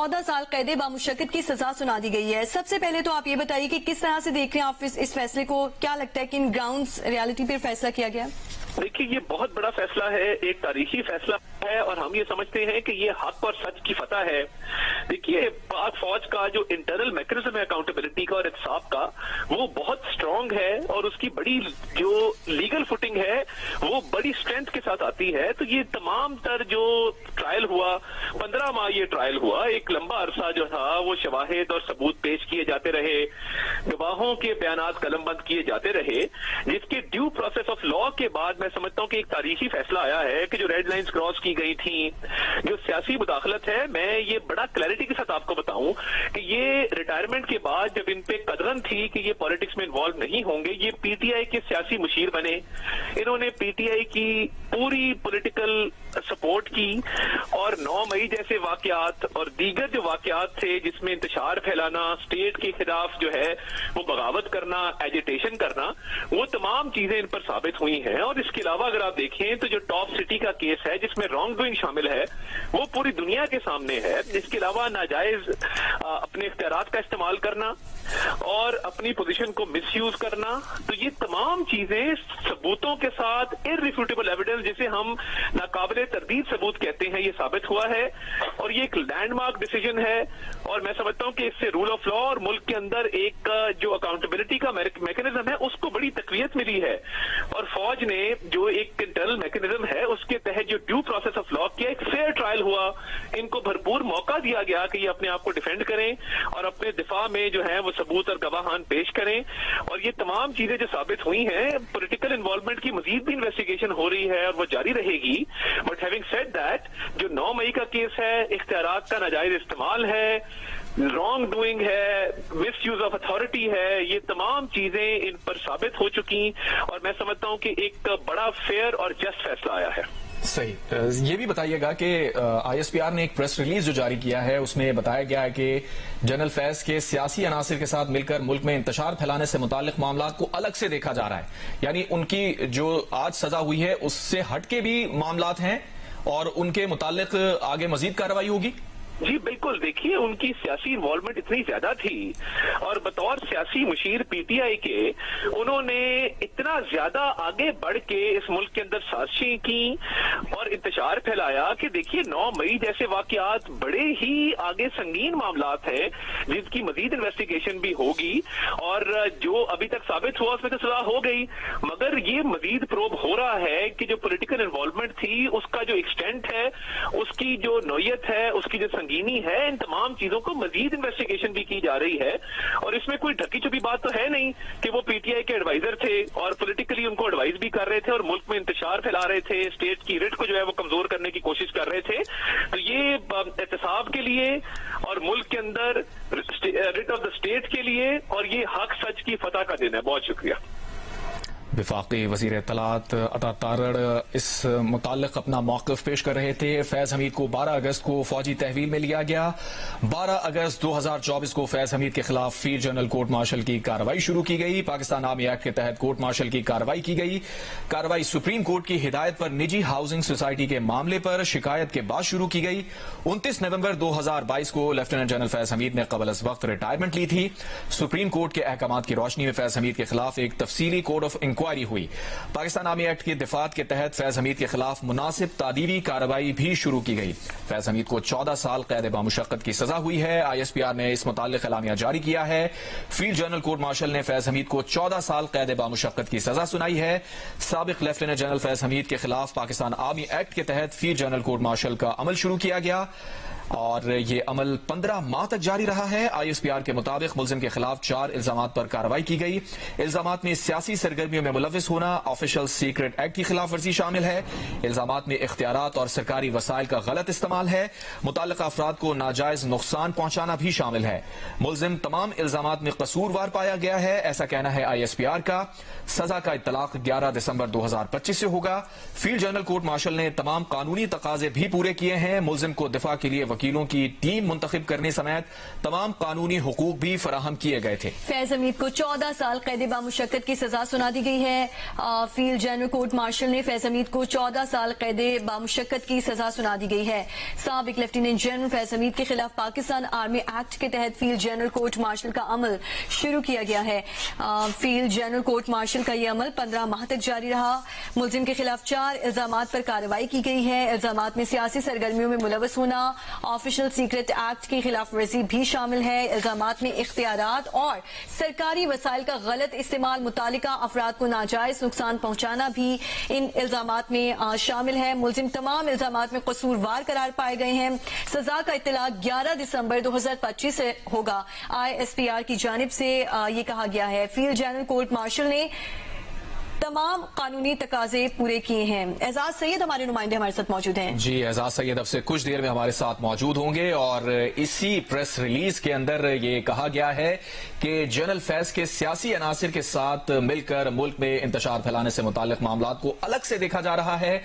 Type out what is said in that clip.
14 साल कैद बामुशक्कत की सजा सुना दी गई है। सबसे पहले तो आप ये बताइए कि किस तरह से देख रहे हैं आप इस फैसले को, क्या लगता है कि इन ग्राउंड्स रियलिटी पर फैसला किया गया? देखिए, ये बहुत बड़ा फैसला है, एक तारीखी फैसला है और हम ये समझते हैं कि ये हक और सच की फतह है। देखिए, पाक फौज का जो इंटरनल मैकेनिज्म है अकाउंटेबिलिटी का और इंसाफ का, वो बहुत स्ट्रांग है और उसकी बड़ी जो लीगल फुटिंग है वो बड़ी स्ट्रेंथ के साथ आती है। तो ये तमाम तर जो ट्रायल हुआ, 15 माह ये ट्रायल हुआ, एक लंबा अरसा जो था वो शवाहिद और सबूत पेश किए जाते रहे, गवाहों के बयानात कलमबंद किए जाते रहे, जिसके ड्यू प्रोसेस ऑफ लॉ के बाद मैं समझता हूं कि एक तारीखी फैसला आया है कि जो रेड लाइंस क्रॉस की गई थी, जो सियासी मुदाखलत है, मैं ये बड़ा क्लैरिटी के साथ आपको बताऊं कि ये रिटायरमेंट के बाद जब इन पे कदरन थी कि ये पॉलिटिक्स में इन्वॉल्व नहीं होंगे, ये पीटीआई के सियासी मुशीर बने, इन्होंने पीटीआई की पूरी पॉलिटिकल सपोर्ट की और 9 मई जैसे वाकयात और दीगर जो वाकयात थे जिसमें इंतशार फैलाना, स्टेट के खिलाफ जो है वो बगावत करना, एजिटेशन करना, वो तमाम चीजें इन पर साबित हुई हैं। और इसके अलावा अगर आप देखें तो जो टॉप सिटी का केस है जिसमें रॉन्ग डूइंग शामिल है वो पूरी दुनिया के सामने है। इसके अलावा नाजायज अपने इख्तियारात का इस्तेमाल करना और अपनी पोजीशन को मिसयूज करना, तो ये तमाम चीजें सबूतों के साथ इररिफ्यूटेबल एविडेंस जिसे हम नाकाबिले तरदीद सबूत कहते हैं, ये साबित हुआ है और ये एक लैंडमार्क डिसीजन है। और मैं समझता हूं कि इससे रूल ऑफ लॉ और मुल्क के अंदर एक जो अकाउंटेबिलिटी का मैकेनिज्म है उसको बड़ी तकवीयत मिली है। और फौज ने जो एक इंटरनल मैकेनिज्म है उसके तहत जो ड्यू प्रोसेस ऑफ लॉ किया, एक फेयर ट्रायल हुआ, इनको भरपूर मौका दिया गया कि ये अपने आप को डिफेंड करें और अपने दिफा में जो है वो सबूत और गवाहान पेश करें। और ये तमाम चीजें जो साबित हुई हैं, पॉलिटिकल इन्वॉल्वमेंट की मजीद भी इन्वेस्टिगेशन हो रही है और वो जारी रहेगी। बट हैविंग सेड दैट, जो 9 मई का केस है, इख्तियारात का नाजायज इस्तेमाल है, रॉन्ग डूइंग है, मिस यूज ऑफ अथॉरिटी है, ये तमाम चीजें इन पर साबित हो चुकी और मैं समझता हूं कि एक बड़ा फेयर और जस्ट फैसला आया है। सही। ये भी बताइएगा कि आईएसपीआर ने एक प्रेस रिलीज जो जारी किया है उसमें बताया गया है कि जनरल फैज के सियासी अनासिर के साथ मिलकर मुल्क में इंतशार फैलाने से मुताल्लिक मामला को अलग से देखा जा रहा है, यानी उनकी जो आज सजा हुई है उससे हटके भी मामलात हैं और उनके मुताल्लिक आगे मजीद कार्रवाई होगी। जी बिल्कुल, देखिए उनकी सियासी इन्वॉल्वमेंट इतनी ज्यादा थी और बतौर सियासी मुशीर पीटीआई के उन्होंने इतना ज्यादा आगे बढ़ के इस मुल्क के अंदर साजिशें की और इंतशार फैलाया कि देखिए 9 मई जैसे वाकयात बड़े ही आगे संगीन मामलात हैं जिसकी मजीद इन्वेस्टिगेशन भी होगी और जो अभी तक साबित हुआ उसमें तो सजा हो गई, मगर ये मजीद प्रोब हो रहा है कि जो पॉलिटिकल इन्वॉल्वमेंट थी उसका जो एक्सटेंट है, उसकी जो नोयत है, उसकी जो संगीनी है, इन तमाम चीजों को मजीद इन्वेस्टिगेशन भी की जा रही है। और इसमें कोई ढकी छुपी बात तो है नहीं कि वो पीटीआई के एडवाइजर थे और पॉलिटिकली उनको एडवाइस भी कर रहे थे और मुल्क में इंतशार फैला रहे थे, स्टेट की रिट को जो है वो कमजोर करने की कोशिश कर रहे थे। तो ये एहतसाब के लिए और मुल्क के अंदर रिट ऑफ द स्टेट के लिए और ये हक सच की फतह का दिन है। बहुत शुक्रिया। वफाकी वज़ीर इत्तलात अता तारड़ इस मुताल्लिक अपना मौक़िफ़ पेश कर रहे थे। फैज़ हमीद को 12 अगस्त को फौजी तहवील में लिया गया। 12 अगस्त 2024 को फैज़ हमीद के खिलाफ फील्ड जनरल कोर्ट मार्शल की कार्रवाई शुरू की गई। पाकिस्तान आर्मी एक्ट के तहत कोर्ट मार्शल की कार्रवाई की गई। कार्रवाई सुप्रीम कोर्ट की हिदायत पर निजी हाउसिंग सोसाइटी के मामले पर शिकायत के बाद शुरू की गई। 29 नवंबर 2022 को लेफ्टिनेंट जनरल फैज़ हमीद ने कबल अज़ वक्त रिटायरमेंट ली थी। सुप्रीम कोर्ट के अहकामात की रोशनी में फैज़ हमीद के खिलाफ एक तफसीली कोड ऑफ इंक्वायरी हुई। पाकिस्तान आर्मी एक्ट के दिफात के तहत फैज हमीद के खिलाफ मुनासिब तादीबी कार्रवाई भी शुरू की गई। फैज हमीद को 14 साल कैद बामुशक्कत की सजा हुई है। आईएसपीआर ने इस मुताल्लिक एलामिया जारी किया है। फील्ड जनरल कोर्ट मार्शल ने फैज हमीद को 14 साल कैद बामुशक्कत की सजा सुनाई है। साबिक लेफ्टिनेंट जनरल फैज हमीद के खिलाफ पाकिस्तान आर्मी एक्ट के तहत फील्ड जनरल कोर्ट मार्शल का अमल शुरू किया गया और ये अमल 15 माह तक जारी रहा है। आईएसपीआर के मुताबिक मुलजिम के खिलाफ 4 इल्जामात पर कार्रवाई की गई। इल्जामात में सियासी सरगर्मियों में मुलविस होना, ऑफिशियल सीक्रेट एक्ट की खिलाफ वर्जी शामिल है। इल्जामात में इख्तियारात और सरकारी वसाइल का गलत इस्तेमाल है। मुताल्लिका अफराद को नाजायज नुकसान पहुंचाना भी शामिल है। मुलजिम तमाम इल्जामात में कसूरवार पाया गया है, ऐसा कहना है आईएसपीआर का। सजा का इतलाक 11 दिसंबर 2025 से होगा। फील्ड जनरल कोर्ट मार्शल ने तमाम कानूनी तकाजे भी पूरे किए हैं। मुलजिम को दिफा के लिए वकीलों की टीम मुंतखब करने समेत तमाम कानूनी हुकूक भी फराहम किए गए थे। फैज हमीद को 14 साल कैद बामुशक्कत की सजा सुना दी गई है। फील्ड जनरल कोर्ट मार्शल ने फैज हमीद को 14 साल कैद बामुशक्कत की सजा सुना दी गई है। साबिक लेफ्टिनेंट जनरल फैज हमीद के खिलाफ पाकिस्तान आर्मी एक्ट के तहत फील्ड जनरल कोर्ट मार्शल का अमल शुरू किया गया है। फील्ड जनरल कोर्ट मार्शल का यह अमल 15 माह तक जारी रहा। मुलजिम के खिलाफ 4 इल्जामात पर कार्रवाई की गई है। इल्जामात में सियासी सरगर्मियों में मुलव्वस होना, ऑफिशियल सीक्रेट एक्ट की खिलाफ वर्जी भी शामिल है। इल्जामात में इख्तियारात और सरकारी वसाइल का गलत इस्तेमाल, मुतालिका अफराद को नाजायज नुकसान पहुंचाना भी इन इल्जामात में शामिल है। मुलजिम तमाम इल्जामात में कसूरवार करार पाए गए हैं। सजा का इत्तला 11 दिसंबर 2025 से होगा। ISPR की जानिब से ये कहा गया है। फील्ड जनरल कोर्ट मार्शल ने तमाम कानूनी तकाजे पूरे किए हैं। एजाज सैयद हमारे नुमाइंदे हमारे साथ मौजूद हैं। जी, एजाज सैयद अब से कुछ देर में हमारे साथ मौजूद होंगे और इसी प्रेस रिलीज के अंदर ये कहा गया है कि जनरल फैज के सियासी अनासिर के साथ मिलकर मुल्क में इंतशार फैलाने से मुताल्लिक मामलात को अलग से देखा जा रहा है।